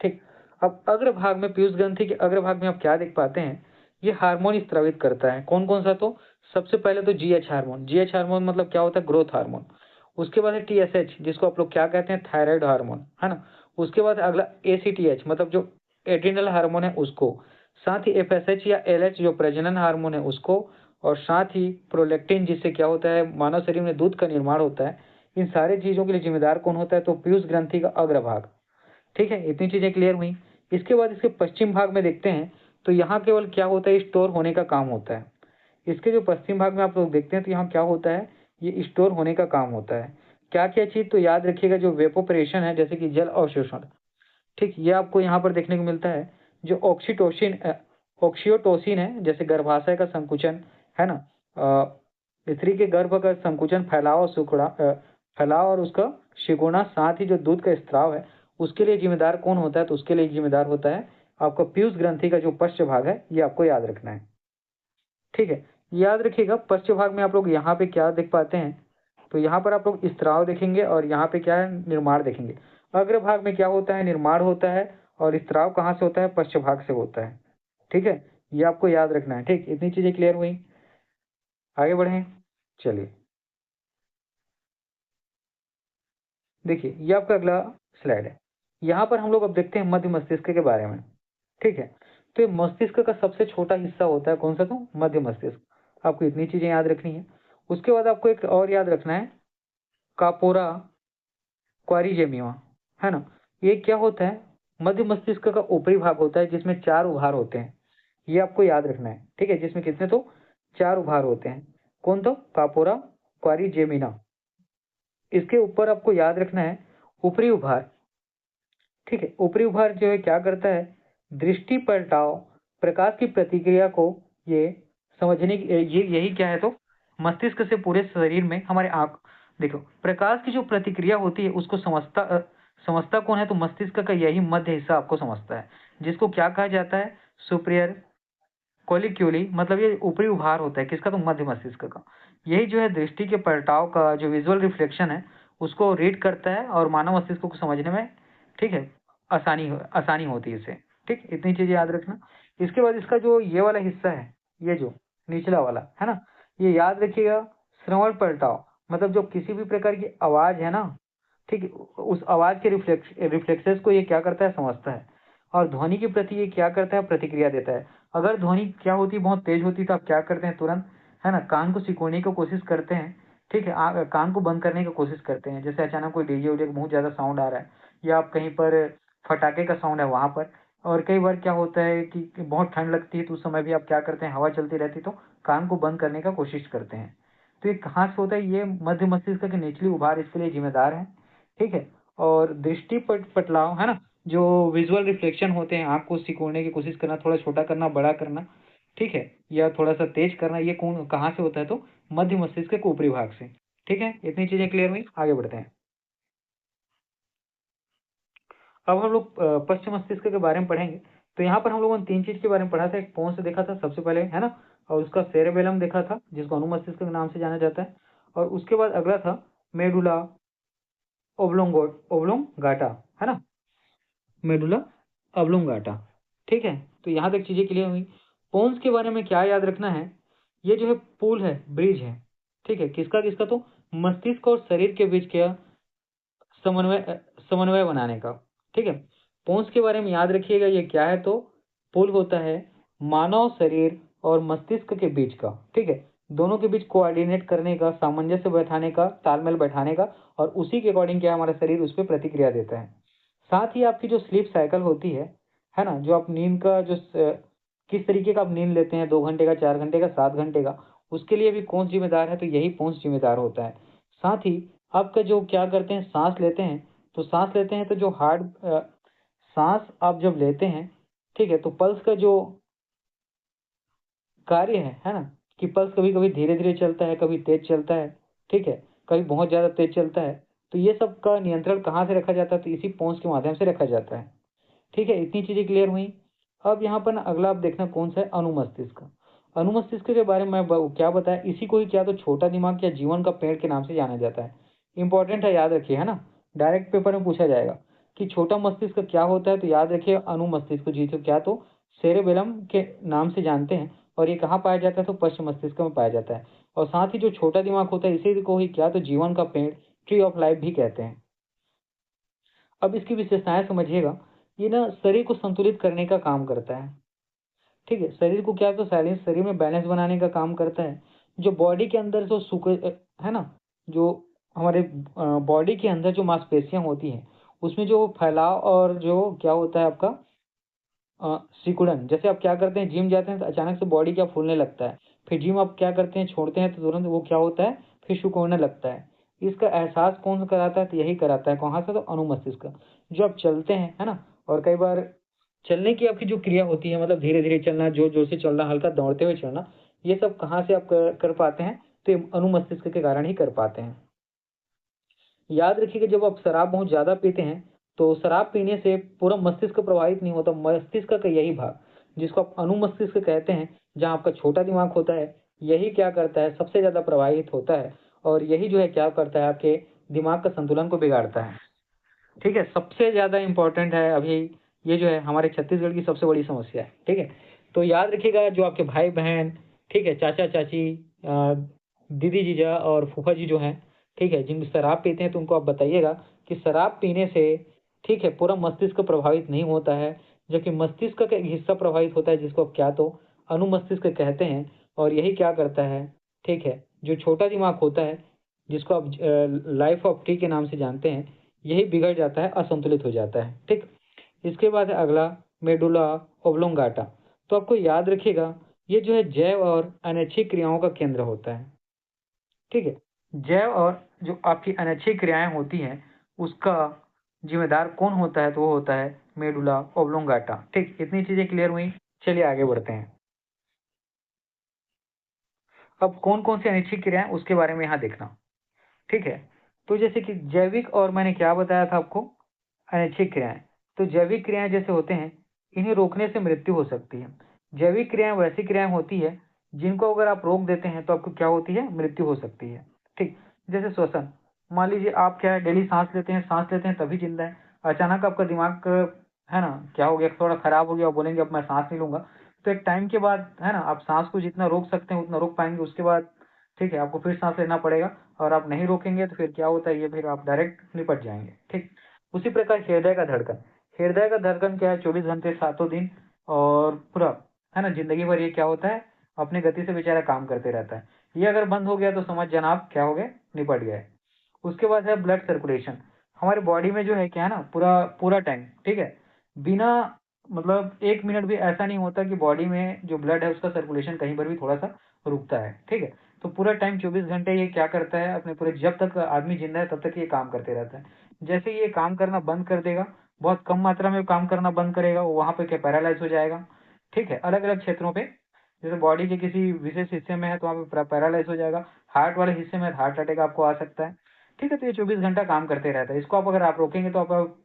ठीक? अब अग्रभाग में पीयूष ग्रंथि के अग्रभाग में आप क्या देख पाते हैं? ये हार्मोन स्रावित करता है। कौन-कौन सा तो? सबसे पहले तो जीएच हार्मोन। जीएच हार्मोन मतलब क्या होता है? Growth hormone. उसके बाद है टीएसएच जिसको आप लोग क्या कहते हैं? थायराइड हार्मोन, है ना? उसके बाद अगला एसीटीएच मतलब जो एड्रिनल हार्मोन है उसको। साथ ही एफएसएच या एलएच जो प्रजनन हार्मोन है उसको, और साथ ही प्रोलैक्टिन जिससे क्या होता है? मानव शरीर में दूध का निर्माण होता है। इन सारी चीज़ों के लिए जिम्मेदार कौन होता है? तो पीयूष ग्रंथि का अग्रभाग, ठीक है? इतनी चीज़ें क्लियर हुई। इसके बाद इसके पश्चिम भाग में देखते हैं, तो यहाँ केवल क्या होता है? स्टोर होने का काम होता है। इसके जो पश्चिम भाग में आप लोग देखते हैं, तो यहाँ क्या होता है? ये स्टोर होने का काम होता है। क्या-क्या चीज़? तो याद रखिएगा जो वेपोप्रेशन है, जैसे कि जल अवशोषण, ठीक? ये आपको यहाँ पर देखने को मिलता है। जो ऑक्सीटोसिन है, जैसे गर्भाशय का संकुचन, है ना? स्त्री के गर्भ का संकुचन, फैलाव और उसका सिकुड़ना, साथ ही जो दूध का स्त्राव है, उसके लिए जिम्मेदार कौन होता है? तो उसके लिए जिम्मेदार होता है आपका पीयूष ग्रंथि का जो पश्च भाग है, ये आपको याद रखना है, ठीक है? याद रखिएगा पश्च भाग में आप लोग यहाँ पे क्या देख पाते हैं? तो यहाँ पर आप लोग स्त्राव देखेंगे और यहाँ पे क्या है? निर्माण देखेंगे। अग्र भाग में क्या होता है? निर्माण होता है, और स्त्राव कहाँ से होता है? पश्च भाग से होता है, ठीक है? ये आपको याद रखना है, ठीक? इतनी चीज़ें क्लियर हुई? आगे बढ़ें? चलिए। देखिए, ये आपका अगला स्लाइड है। यहाँ पर हम लोग अब देखते हैं मध्य मस्तिष्क के बारे में, ठीक है? तो ये मस्तिष्क का सबसे छोटा हिस्सा होता है, कौन-सा तो? मध्य मस्तिष्क। आपको इतनी चीज़ें याद रखनी है। उसके बाद आपको एक और याद रखना है, कापोरा क्वारिजेमिया, है ना? ये क्या होता है? मध्य मस्तिष्क का ऊपरी भाग होता है जिसमें 4 उभार होते हैं। ये आपको याद रखना है, ठीक है? जिसमें कितने तो 4 उभार होते हैं। कौन तो? कापोरा क्वारिजेमिना। इसके ऊपर आपको याद रखना है ऊपरी उभार, ठीक है? ऊपरी उभार जो है क्या करता है? दृष्टि पलटाव, प्रकाश की प्रतिक्रिया को ये समझने की ये यही क्या है तो मस्तिष्क से पूरे शरीर में हमारे आँख देखो, प्रकाश की जो प्रतिक्रिया होती है उसको समझता कौन है? तो मस्तिष्क का यही मध्य हिस्सा आपको समझता है, जिसको क्या कहा जाता है? सुपीरियर कोलिक्यूली, मतलब ये ऊपरी उभार होता है किसका? तो मध्य मस्तिष्क का। यही जो है दृष्टि के पलटाव का जो विजुअल रिफ्लेक्शन है उसको रीड करता है और मानव मस्तिष्क को समझने में, ठीक है, आसानी होती है इससे। ठीक, इतनी चीजें याद रखना। इसके बाद इसका जो ये वाला हिस्सा है, ये जो निचला वाला है ना, ये याद रखिएगा। श्रवण पलटाव, मतलब जो किसी भी प्रकार की आवाज है ना, ठीक है, उस आवाज के रिफ्लेक्सेस को ये क्या करता है? समझता है। और ध्वनि के प्रति ये क्या करता है? प्रतिक्रिया देता है। अगर ध्वनि क्या होती है? बहुत तेज होती है, तो आप क्या करते हैं? तुरंत, है ना, कान को सिकोड़ने की कोशिश करते हैं। ठीक है, कान को बंद करने की कोशिश करते हैं। जैसे अचानक कोई डीजे उजे का बहुत ज्यादा साउंड आ रहा है, या आप कहीं पर फटाके का साउंड है वहां पर। और कई बार क्या होता है कि बहुत ठंड लगती है, तो उस समय भी आप क्या करते हैं? हवा चलती रहती है तो कान को बंद करने का कोशिश करते हैं। तो ये कहाँ से होता है? ये मध्य मस्तिष्क के निचली उभार इसके लिए जिम्मेदार है। ठीक है। और दृष्टि पटलाव, है ना, जो विजुअल रिफ्लेक्शन होते हैं, आंख को सिकोड़ने की कोशिश करना, थोड़ा छोटा करना, बड़ा करना, ठीक है, या थोड़ा सा तेज करना, ये कौन कहाँ से होता है? तो मध्य मस्तिष्क के ऊपरी भाग से। ठीक है, इतनी चीजें क्लियर हुई, आगे बढ़ते हैं। अब हम लोग पश्चिम मस्तिष्क के बारे में पढ़ेंगे। तो यहाँ पर हम लोगों ने तीन चीज के बारे में पढ़ा था। एक पोन्स देखा था सबसे पहले, है ना, और उसका सेरेबेलम देखा था जिसको अनुमस्तिष्क के नाम से जाना जाता है। और उसके बाद अगला था मेडुला ओब्लोंगाटा, है ना, मेडुला ऑब्लोंगाटा। ठीक है, तो यहाँ तक चीजें क्लियर हुई। पोन्स के बारे में क्या याद रखना है? ये जो है पुल है, ब्रिज है। ठीक है, किसका किसका? तो मस्तिष्क और शरीर के बीच क्या? समन्वय बनाने का। ठीक है, पोन्स के बारे में याद रखिएगा, ये क्या है? तो पुल होता है मानव शरीर और मस्तिष्क के बीच का। ठीक है, दोनों के बीच कोऑर्डिनेट करने का, सामंजस्य बैठाने का, तालमेल बैठाने का, और उसी के अकॉर्डिंग क्या हमारा शरीर उस पर प्रतिक्रिया देता है। साथ ही आपकी जो स्लीप साइकिल होती है ना, जो आप नींद का जो किस तरीके का आप नींद लेते हैं, 2 घंटे का, 4 घंटे का, 7 घंटे का, उसके लिए भी कौन जिम्मेदार है? तो यही पोन्स जिम्मेदार होता है। साथ ही आपका जो क्या करते हैं, सांस लेते हैं, तो सांस लेते हैं तो जो सांस आप जब लेते हैं, ठीक है, तो पल्स का जो कार्य है ना, कि पल्स कभी कभी धीरे धीरे चलता है, कभी तेज चलता है, ठीक है, कभी बहुत ज्यादा तेज चलता है। तो ये सब का नियंत्रण कहाँ से रखा जाता है? तो इसी पोन्स के माध्यम से रखा जाता है। ठीक है, इतनी चीजें क्लियर हुई। अब यहाँ पर ना अगला आप देखना कौन सा है? अनुमस्तिष्क। अनुमस्तिष्क के बारे में क्या बताया? इसी को ही क्या तो छोटा दिमाग या जीवन का पेड़ के नाम से जाना जाता है। इंपॉर्टेंट है, याद रखिए, है ना, डायरेक्ट पेपर में पूछा जाएगा कि छोटा मस्तिष्क क्या होता है। तो याद रखिए अनुमस्तिष्क जी, तो क्या तो सेरेबेलम के नाम से जानते हैं। और ये कहाँ पाया जाता है? तो पश्चिम मस्तिष्क में पाया जाता है। और साथ ही जो छोटा दिमाग होता है इसी को ही क्या तो जीवन का पेड़, ट्री ऑफ लाइफ भी कहते हैं। अब इसकी विशेषताएं समझिएगा। ये ना शरीर को संतुलित करने का काम करता है। ठीक है, शरीर को क्या तो शरीर में बैलेंस बनाने का काम करता है। जो बॉडी के अंदर जो है ना, जो हमारे बॉडी के अंदर जो मांसपेशियां होती हैं, उसमें जो फैलाव और जो क्या होता है आपका सिकुड़न। जैसे आप क्या करते हैं, जिम जाते हैं तो अचानक से बॉडी क्या फूलने लगता है, फिर जिम आप क्या करते हैं, छोड़ते हैं तो तुरंत वो क्या होता है, फिर सिकुड़ने लगता है। इसका एहसास कौन कराता है? तो यही कराता है। कहाँ से? तो अनुमस्तिष्क। जो आप चलते हैं, है ना, और कई बार चलने की आपकी जो क्रिया होती है, मतलब धीरे धीरे चलना, जोर जोर से चलना, हल्का दौड़ते हुए चलना, ये सब कहाँ से आप कर पाते हैं? तो ये अनुमस्तिष्क के कारण ही कर पाते हैं। याद रखिए कि जब आप शराब बहुत ज्यादा पीते हैं, तो शराब पीने से पूरा मस्तिष्क प्रभावित नहीं होता। मस्तिष्क का यही भाग, जिसको आप अनुमस्तिष्क कहते हैं, जहाँ आपका छोटा दिमाग होता है, यही क्या करता है? सबसे ज्यादा प्रभावित होता है। और यही जो है क्या करता है? आपके दिमाग का संतुलन को बिगाड़ता है। ठीक है, सबसे ज्यादा इंपॉर्टेंट है अभी, ये जो है हमारे छत्तीसगढ़ की सबसे बड़ी समस्या है। ठीक है, तो याद रखिएगा, जो आपके भाई बहन, ठीक है, चाचा चाची, दीदी जीजा और फूफा जी जो हैं, ठीक है, जिन शराब पीते हैं, तो उनको आप बताइएगा कि शराब पीने से, ठीक है, पूरा मस्तिष्क प्रभावित नहीं होता है, जबकि मस्तिष्क का एक हिस्सा प्रभावित होता है, जिसको आप क्या तो अनुमस्तिष्क कहते हैं। और यही क्या करता है? ठीक है, जो छोटा दिमाग होता है, जिसको आप लाइफ ऑफ ट्री के नाम से जानते हैं, यही बिगड़ जाता है, असंतुलित हो जाता है। ठीक, इसके बाद है अगला मेडुला ओब्लोंगाटा। तो आपको याद रखिएगा, ये जो है जैव और अनैच्छिक क्रियाओं का केंद्र होता है। ठीक है, जैव और जो आपकी अनैच्छिक क्रियाएं होती हैं, उसका जिम्मेदार कौन होता है? तो वो होता है मेडुला ओब्लोंगाटा। ठीक, इतनी चीजें क्लियर हुई, चलिए आगे बढ़ते हैं। अब कौन कौन सी अनैच्छिक क्रियाएं, उसके बारे में यहाँ देखना। ठीक है, तो जैसे कि जैविक, और मैंने क्या बताया था आपको, अनैच्छिक क्रियाएं, तो जैविक क्रियाएं जैसे होते हैं, इन्हें रोकने से मृत्यु हो सकती है। जैविक क्रियाएं वैसी क्रियाएं होती है जिनको अगर आप रोक देते हैं तो आपको क्या होती है, मृत्यु हो सकती है। ठीक, जैसे श्वसन, मान लीजिए आप क्या है डेली सांस लेते हैं तभी जिंदा है, अचानक आपका दिमाग है ना क्या हो गया, थोड़ा खराब हो गया और बोलेंगे अब मैं सांस नहीं लूंगा, तो एक टाइम के बाद है ना आप सांस को जितना रोक सकते हैं उतना रोक पाएंगे, उसके बाद ठीक है आपको फिर सांस लेना पड़ेगा, और आप नहीं रोकेंगे तो फिर क्या होता है, ये फिर आप डायरेक्ट निपट जाएंगे। ठीक, उसी प्रकार हृदय का धड़कन, हृदय का धड़कन क्या है, 24 घंटे 7 दिन और पूरा है ना जिंदगी भर ये क्या होता है, अपनी गति से बेचारा काम करते रहता है। ये अगर बंद हो गया तो समझ जाना आप क्या हो गए, निपट गए। उसके बाद है ब्लड सर्कुलेशन, हमारे बॉडी में जो है क्या है ना पूरा पूरा टाइम, ठीक है, बिना मतलब 1 मिनट भी ऐसा नहीं होता कि बॉडी में जो ब्लड है उसका सर्कुलेशन कहीं पर भी थोड़ा सा रुकता है। ठीक है, तो पूरा टाइम 24 घंटे ये क्या करता है, अपने पूरे जब तक आदमी जिंदा है तब तक ये काम करते रहता है। जैसे ये काम करना बंद कर देगा, बहुत कम मात्रा में काम करना बंद करेगा, वहां पे क्या पैरालाइज हो जाएगा। ठीक है, अलग अलग क्षेत्रों पे, जैसे बॉडी के किसी विशेष हिस्से में है तो वहाँ पे पैरालाइज हो जाएगा, हार्ट वाले हिस्से में हार्ट अटैक आपको आ सकता है। ठीक है, तो ये 24 घंटा काम करते रहता है, इसको आप अगर आप रोकेंगे तो आप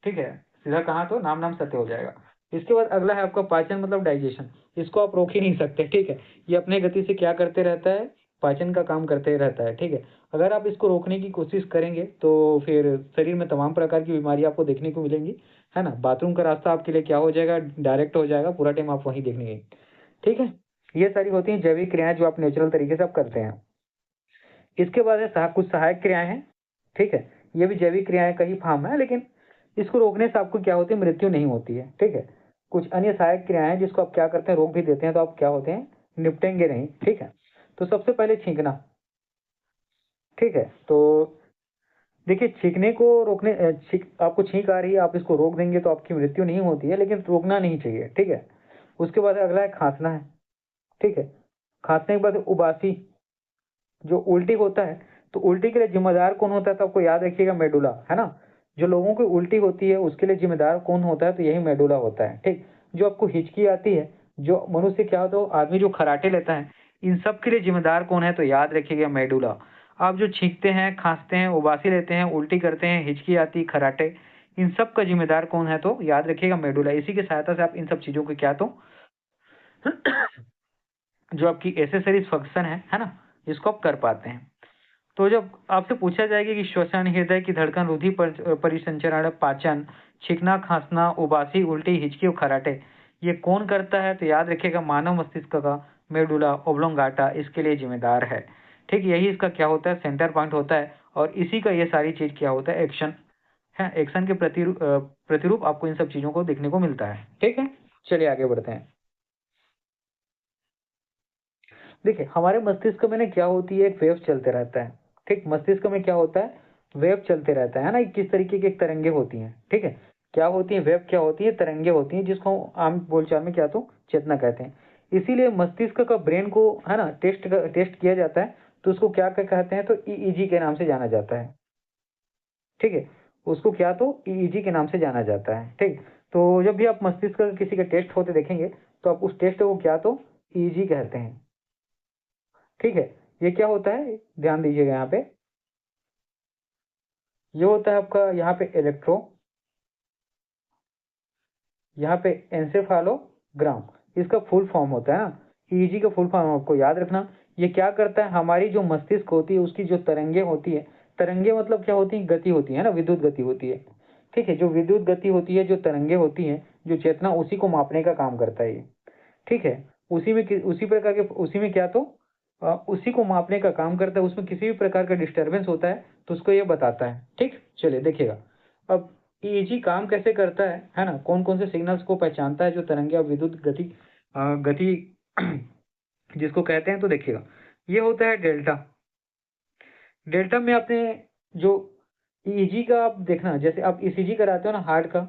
ठीक है सीधा कहा तो नाम नाम सत्य हो जाएगा। इसके बाद अगला है आपका पाचन मतलब डाइजेशन, इसको आप रोक ही नहीं सकते। ठीक है, ये अपने गति से क्या करते रहता है, पाचन का काम करते रहता है। ठीक है, अगर आप इसको रोकने की कोशिश करेंगे तो फिर शरीर में तमाम प्रकार की बीमारी आपको देखने को मिलेंगी, है ना, बाथरूम का रास्ता आपके लिए क्या हो जाएगा, डायरेक्ट हो जाएगा, पूरा टाइम आप वहीं देखने। ठीक है, ये सारी होती हैं जैविक क्रियाएं जो आप नेचुरल तरीके से आप करते हैं। इसके बाद है कुछ सहायक क्रियाएं हैं। ठीक है, ये भी जैविक क्रियाएं का ही फॉर्म है, लेकिन इसको रोकने से आपको क्या होती है, मृत्यु नहीं होती है। ठीक है, कुछ अन्य सहायक क्रियाएं हैं जिसको आप क्या करते हैं, रोक भी देते हैं तो आप क्या होते हैं, निपटेंगे नहीं। ठीक है, तो सबसे पहले छींकना। ठीक है, तो देखिए छींकने को रोकने आपको छींक आ रही है, आप इसको रोक देंगे तो आपकी मृत्यु नहीं होती है, लेकिन रोकना नहीं चाहिए। ठीक है, उसके बाद अगला है खांसना है। ठीक है, खांसने के बाद उबासी, जो उल्टी होता है, तो उल्टी के लिए जिम्मेदार कौन होता है, तो आपको याद रखिएगा मेडुला, है ना, जो लोगों की उल्टी होती है उसके लिए जिम्मेदार कौन होता है, तो यही मेडुला होता है। ठीक, जो आपको हिचकी आती है, जो मनुष्य क्या होता है, आदमी जो खराटे लेता है, इन सब के लिए जिम्मेदार कौन है, तो याद रखिएगा मेडुला। आप जो छींकते हैं, खांसते हैं, उबासी लेते हैं, उल्टी करते हैं, हिचकी आती, खराटे, इन सब का जिम्मेदार कौन है, तो याद रखिएगा मेडुला। इसी की सहायता से आप इन सब चीजों को क्या तो जो आपकी एसेसरीज फंक्शन है ना, इसको आप कर पाते हैं। तो जब आपसे पूछा जाएगा कि श्वसन, हृदय की धड़कन, रुधि परिसंचरण, पाचन, छींकना, खांसना, उबासी, उल्टी, हिचकी और खराटे, ये कौन करता है, तो याद रखिएगा मानव मस्तिष्क का मेडुला ओब्लोंगाटा इसके लिए जिम्मेदार है। ठीक, यही इसका क्या होता है, सेंटर पॉइंट होता है, और इसी का ये सारी चीज क्या होता है, एक्शन है, एक्शन के प्रतिरूप आपको इन सब चीजों को देखने को मिलता है। ठीक है, चलिए आगे बढ़ते हैं। देखिए हमारे मस्तिष्क में ना क्या होती है, एक वेव चलते रहता है। ठीक, मस्तिष्क में क्या होता है, वेव चलते रहता है ना, किस तरीके की एक तरंगे होती हैं। ठीक है, क्या होती है वेव, क्या होती है, तरंगे होती हैं, जिसको आम बोलचाल में क्या तो चेतना कहते हैं। इसीलिए मस्तिष्क का ब्रेन को है ना टेस्ट किया जाता है, तो उसको क्या क्या कहते हैं, तो ईईजी के नाम से जाना जाता है। ठीक है, उसको क्या तो ईईजी के नाम से जाना जाता है। ठीक, तो जब भी आप मस्तिष्क का किसी का टेस्ट होते देखेंगे तो आप उस टेस्ट को क्या तो ईईजी कहते हैं। ठीक है, ये क्या होता है, ध्यान दीजिएगा यहाँ पे, ये होता है आपका यहाँ पे इलेक्ट्रो, यहाँ पे एंसेफालोग्राम, इसका फुल फॉर्म होता है ना, ईईजी का फुल फॉर्म आपको याद रखना। ये क्या करता है, हमारी जो मस्तिष्क होती है उसकी जो तरंगे होती है, तरंगे मतलब क्या होती है, गति होती है ना, विद्युत गति होती है। ठीक है, जो विद्युत गति होती है, जो तरंगे होती है, जो चेतना, उसी को मापने का काम करता है ये। ठीक है, उसी प्रकार के उसी में क्या तो उसी को मापने का काम करता है, उसमें किसी भी प्रकार का डिस्टरबेंस होता है तो उसको ये बताता है। ठीक, चलिए देखिएगा अब ईईजी काम कैसे करता है ना, कौन कौन से सिग्नल्स को पहचानता है, जो तरंगे और विद्युत गति गति जिसको कहते हैं, तो देखिएगा ये होता है डेल्टा। डेल्टा में आपने जो ईईजी का आप देखना, जैसे आप ईसीजी कराते हो ना हार्ट का,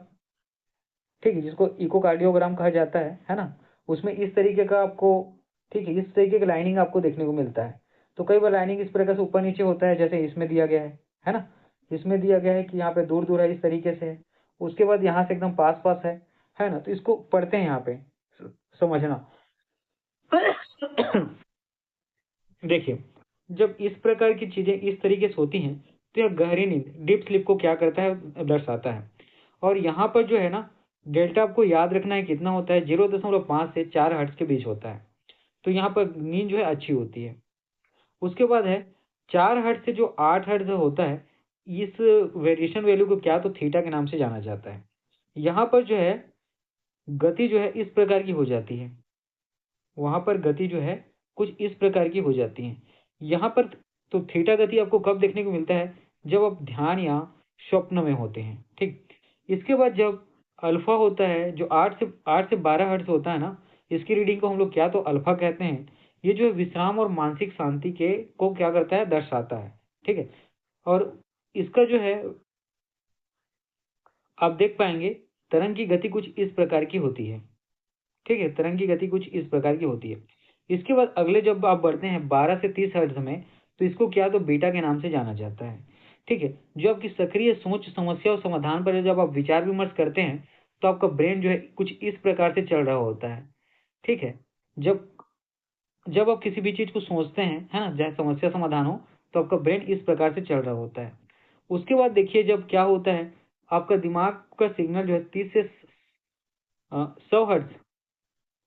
ठीक है, जिसको इकोकार्डियोग्राम कहा जाता है ना, उसमें इस तरीके का आपको, ठीक है, इस तरीके का लाइनिंग आपको देखने को मिलता है। तो कई बार लाइनिंग इस प्रकार से ऊपर नीचे होता है, जैसे इसमें दिया गया है ना, इसमें दिया गया है कि यहाँ पे दूर दूर है, इस तरीके से है, उसके बाद यहाँ से एकदम पास पास है ना, तो इसको पढ़ते हैं यहाँ पे, समझना। देखिए जब इस प्रकार की चीजें इस तरीके से होती हैं तो यह गहरी नींद, डीप स्लीप को क्या करता है, दर्शाता है। और यहाँ पर जो है ना डेल्टा आपको याद रखना है कितना होता है, 0.5 से 4 हर्ट्ज के बीच होता है। तो यहाँ पर नींद जो है अच्छी होती है। उसके बाद है 4 हर्ट्ज से जो 8 हर्ट्ज होता है, इस वेरिएशन वैल्यू को क्या तो थीटा के नाम से जाना जाता है। यहाँ पर जो है गति जो है इस प्रकार की हो जाती है, वहाँ पर गति जो है कुछ इस प्रकार की हो जाती है। यहाँ पर तो थीटा गति आपको कब देखने को मिलता है, जब आप ध्यान या स्वप्न में होते हैं। ठीक, इसके बाद जब अल्फा होता है जो 8 से 12 हर्ट्ज होता है ना, इसकी रीडिंग को हम लोग क्या तो अल्फा कहते हैं। ये जो है विश्राम और मानसिक शांति के को क्या करता है, दर्शाता है। ठीक है, और इसका जो है आप देख पाएंगे तरंग की गति कुछ इस प्रकार की होती है। ठीक है, तरंग की गति कुछ इस प्रकार की होती है। इसके बाद अगले जब आप बढ़ते हैं 12 से 30 हर्ट्ज में, तो इसको क्या तो बीटा के नाम से जाना जाता है। ठीक है, जो आपकी सक्रिय सोच, समस्या और समाधान पर जब आप विचार विमर्श करते हैं, तो आपका ब्रेन जो है कुछ इस प्रकार से चल रहा होता है। ठीक है, जब जब आप किसी भी चीज को सोचते हैं, है ना, चाहे समस्या समाधान हो, तो आपका ब्रेन इस प्रकार से चल रहा होता है। उसके बाद देखिए जब क्या होता है, आपका दिमाग का सिग्नल जो है 30 से 100 हर्ट्ज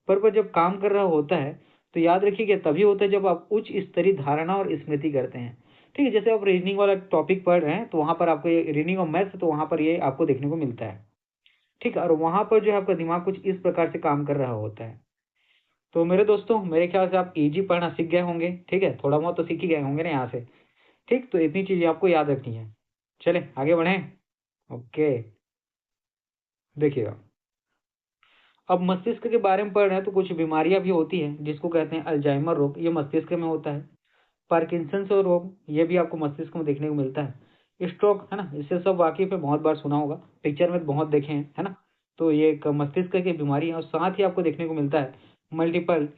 पर जब काम कर रहा होता है, तो याद रखिए तभी होता है जब आप उच्च स्तरीय धारणा और स्मृति करते हैं। ठीक है, जैसे आप रीजनिंग वाला टॉपिक पढ़ रहे हैं, तो वहां पर आपको ये रीजनिंग और मैथ्स, तो वहां पर ये आपको देखने को मिलता है। ठीक है, और वहां पर जो है आपका दिमाग कुछ इस प्रकार से काम कर रहा होता है। तो मेरे दोस्तों, मेरे ख्याल से आप इजी पढ़ना सीख गए होंगे। ठीक है, थोड़ा बहुत तो सीख ही गए होंगे ना यहाँ से। ठीक, तो इतनी चीजें आपको याद रखनी है। चले आगे बढ़े। ओके, देखिएगा, अब मस्तिष्क के बारे में पढ़ रहे हैं, तो कुछ बीमारियां भी होती हैं जिसको कहते हैं अल्जाइमर रोग, ये मस्तिष्क में होता है। पार्किंसंस रोग, ये भी आपको मस्तिष्क में देखने को मिलता है। स्ट्रोक, है ना, इससे सब वाकिफ है, बहुत बार सुना होगा, पिक्चर में बहुत देखे हैं, है ना। तो ये एक मस्तिष्क की बीमारी है, और साथ ही आपको देखने को मिलता है मल्टीपल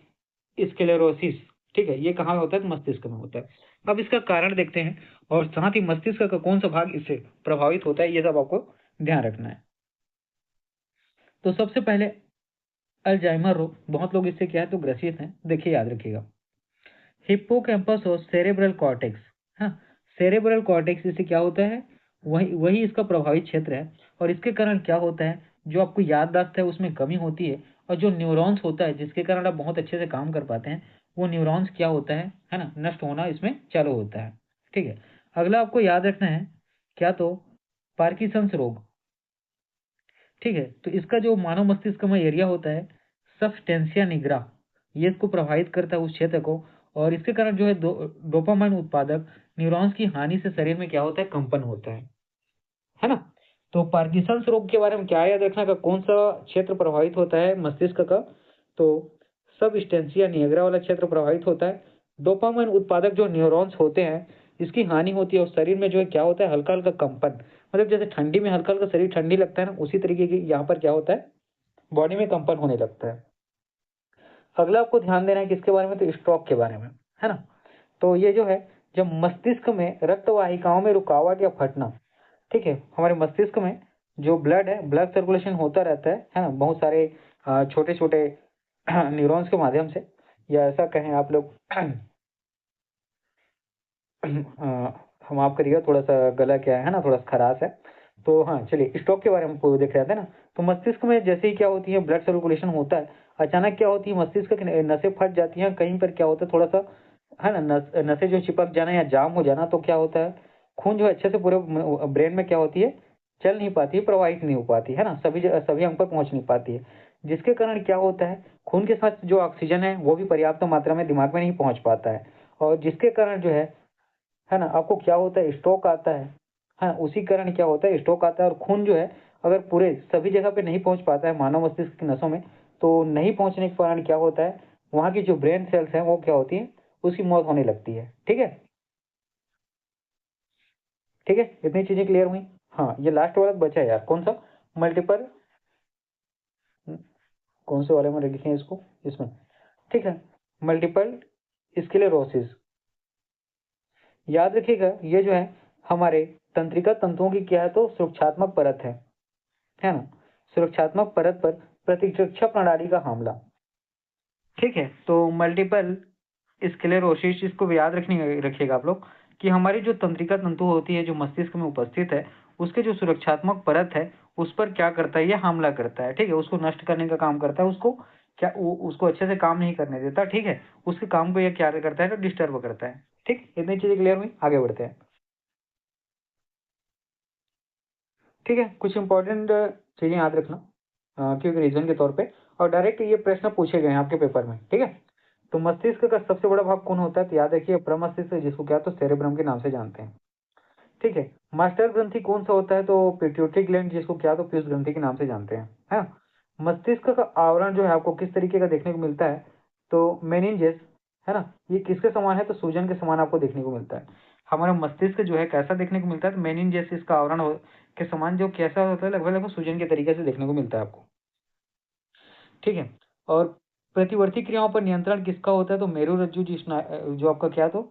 स्क्लेरोसिस। ठीक है, ये कहाँ होता है, तो मस्तिष्क में होता है। अब इसका कारण देखते हैं, और साथ ही मस्तिष्क का कौन सा भाग इससे प्रभावित होता है, ये सब आपको ध्यान रखना है। तो सबसे पहले अल्जाइमर रोग, बहुत लोग इससे क्या है तो ग्रसित हैं। देखिए, याद रखिएगा, हिप्पोकैम्पस और सेरेब्रल कॉर्टेक्स, हाँ, सेरेब्रल कॉर्टेक्स इससे क्या होता है, वही वही इसका प्रभावित क्षेत्र है। और इसके कारण क्या होता है, जो आपको याददाश्त है उसमें कमी होती है, और जो न्यूरॉन्स होता है जिसके कारण आप बहुत अच्छे से काम कर पाते हैं, वो न्यूरॉन्स क्या होता है ना, नष्ट होना इसमें चालू होता है। ठीक है, अगला आपको याद रखना है क्या तो पार्किंसंस रोग। ठीक है, तो इसका जो मानव मस्तिष्क में एरिया होता है सबस्टेंसिया निग्रा, ये इसको प्रभावित करता है उस क्षेत्र को। और इसके कारण जो है डोपामाइन उत्पादक न्यूरॉन्स की हानि से शरीर में क्या होता है, कंपन होता है ना। तो पार्किंसंस रोग के बारे में क्या याद रखना का, कौन सा क्षेत्र प्रभावित होता है मस्तिष्क का, तो सबस्टेंसिया निग्रा वाला क्षेत्र प्रभावित होता है। डोपामाइन उत्पादक जो न्यूरॉन्स होते हैं, इसकी हानि होती है, और शरीर में जो है क्या होता है, हल्का हल्का कंपन, मतलब जैसे ठंडी में हल्का हल्का शरीर ठंडी लगता है ना, उसी तरीके की यहाँ पर क्या होता है, बॉडी में कंपन होने लगता है। अगला आपको ध्यान देना है किसके बारे में, तो स्ट्रोक के बारे में, है ना। तो ये जो है, जब मस्तिष्क में रक्त वाहिकाओं में रुकावट या फटना, ठीक है, हमारे मस्तिष्क में जो ब्लड है, ब्लड सर्कुलेशन होता रहता है ना, बहुत सारे छोटे छोटे न्यूरॉन्स के माध्यम से, या ऐसा कहें आप लोग हम माफ करिएगा, थोड़ा सा गला क्या है ना, थोड़ा सा खराश है। तो हाँ, चलिए स्ट्रोक के बारे में आपको देख रहे थे ना। तो मस्तिष्क में जैसे ही क्या होती है, ब्लड सर्कुलेशन होता है, अचानक क्या होती है, मस्तिष्क की नसें फट जाती हैं, कहीं पर क्या होता है थोड़ा सा, है ना, नसें जो चिपक जाना या जाम हो जाना, तो क्या होता है, खून जो अच्छे से पूरे ब्रेन में क्या होती है, चल नहीं पाती है, प्रवाहित नहीं हो पाती है ना, सभी अंग पर पहुंच नहीं पाती है। जिसके कारण क्या होता है, खून के साथ जो ऑक्सीजन है वो भी पर्याप्त मात्रा में दिमाग में नहीं पहुंच पाता है, और जिसके कारण जो है ना, आपको क्या होता है, स्ट्रोक आता है। हाँ, उसी कारण क्या होता है, स्ट्रोक आता है। और खून जो है अगर पूरे सभी जगह पे नहीं पहुंच पाता है मानव मस्तिष्क की नसों में, तो नहीं पहुंचने के कारण क्या होता है, वहां की जो ब्रेन सेल्स हैं वो क्या होती है, उसकी मौत होने लगती है। ठीक है, ठीक है, इतनी चीजें क्लियर हुई। हाँ, ये लास्ट वाला बचा है यार, कौन सा, मल्टीपल, कौन से वाले में लिखे हैं इसको, इसमें, ठीक है, मल्टीपल स्क्लेरोसिस। याद रखिएगा, ये जो है हमारे तंत्रिका तंतुओं की क्या है तो सुरक्षात्मक परत है ना, सुरक्षात्मक परत पर प्रतिरक्षा प्रणाली का हमला। ठीक है, तो मल्टीपल स्क्लेरोसिस, इसको भी याद रखिएगा आप लोग, कि हमारी जो तंत्रिका तंतु होती है जो मस्तिष्क में उपस्थित है, उसके जो सुरक्षात्मक परत है उस पर क्या करता है, ये हमला करता है, ठीक है, उसको नष्ट करने का काम करता है, उसको क्या उसको अच्छे से काम नहीं करने देता, ठीक है, उसके काम को ये क्या करता है, तो डिस्टर्ब करता है। ठीक, इतनी चीजें क्लियर हुई, आगे बढ़ते हैं। ठीक है, कुछ इंपॉर्टेंट चीजें याद रखना क्योंकि रीजन के तौर पे, और डायरेक्ट ये प्रश्न पूछे गए हैं आपके पेपर में। ठीक है, तो मस्तिष्क का सबसे बड़ा भाग कौन होता है, तो याद रखिए प्रमस्तिष्क, जिसको क्या तो सेरेब्रम के नाम से जानते हैं। ठीक है, मास्टर ग्रंथि कौन सा होता है, तो पिट्यूटरी ग्लैंड, जिसको क्या तो पीयूष ग्रंथि के नाम से जानते हैं, है ना। मस्तिष्क का आवरण जो है आपको किस तरीके का देखने को मिलता है, तो मेनिंजेस, है ना, ये किसके समान है, तो सूजन के समान आपको देखने को मिलता है। हमारा मस्तिष्क जो है कैसा देखने को मिलता है, तो मेनिंजेस इसका आवरण के समान, जो कैसा होता है, लगभग लगभग सूजन के तरीके से देखने को मिलता है आपको। ठीक है, और प्रतिवर्ती क्रियाओं पर नियंत्रण किसका होता है, तो मेरुरज्जु जो आपका क्या तो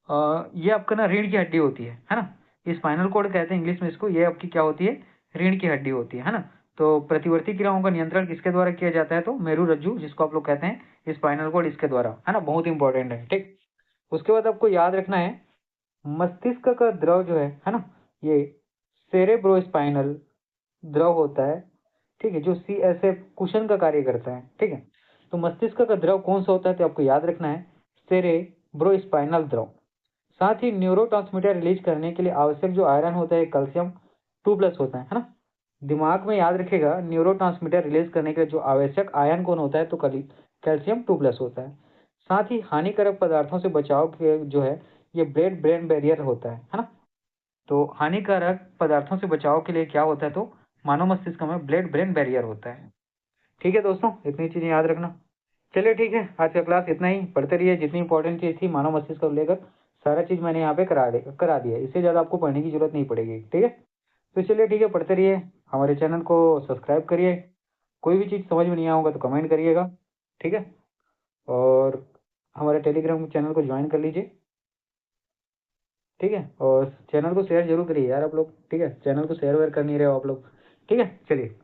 ये आपका ना रीढ़ की हड्डी होती है ना, स्पाइनल कॉर्ड कहते हैं इंग्लिश में इसको, ये आपकी क्या होती है, रीढ़ की हड्डी होती है ना। तो प्रतिवर्ती क्रियाओं का नियंत्रण किसके द्वारा किया जाता है, तो मेरुरज्जु, जिसको आप लोग कहते हैं स्पाइनल कॉर्ड, इसके द्वारा, है ना, बहुत इंपॉर्टेंट है। ठीक, उसके बाद आपको याद रखना है मस्तिष्क का द्रव जो है ना, ये सेरेब्रोस्पाइनल द्रव होता है, ठीक है, जो CSF कुशन का कार्य करता है। ठीक है, तो मस्तिष्क का द्रव कौन सा होता है, तो आपको याद रखना है सेरेब्रोस्पाइनल द्रव। साथ ही न्यूरोट्रांसमीटर रिलीज करने के लिए आवश्यक जो आयरन होता है कैल्शियम 2+ होता है ना। दिमाग में याद रखेगा न्यूरोट्रांसमीटर रिलीज करने के लिए जो आवश्यक आयन कौन होता है, तो कैल्शियम 2+ होता है। साथ ही हानिकारक पदार्थों से बचाव के जो है ये ब्लड ब्रेन बैरियर होता है ना। तो हानिकारक पदार्थों से बचाव के लिए क्या होता है, तो मानव मस्तिष्क में ब्लड ब्रेन बैरियर होता है। ठीक है दोस्तों, इतनी चीजें याद रखना। चलिए ठीक है, आज का क्लास इतना ही, पढ़ते रहिए, जितनी इंपॉर्टेंट चीज थी मानव मस्तिष्क को लेकर सारा चीज मैंने यहाँ पे करा दिया, इससे ज्यादा आपको पढ़ने की जरूरत नहीं पड़ेगी। ठीक है, तो चलिए ठीक है, पढ़ते रहिए, हमारे चैनल को सब्सक्राइब करिए, कोई भी चीज समझ में नहीं आऊंगा तो कमेंट करिएगा। ठीक है, और हमारे टेलीग्राम चैनल को ज्वाइन कर लीजिए। ठीक है, और चैनल को शेयर जरूर करिए यार आप लोग। ठीक है, चैनल को शेयर वेयर कर नहीं रहे हो आप लोग। ठीक है, चलिए।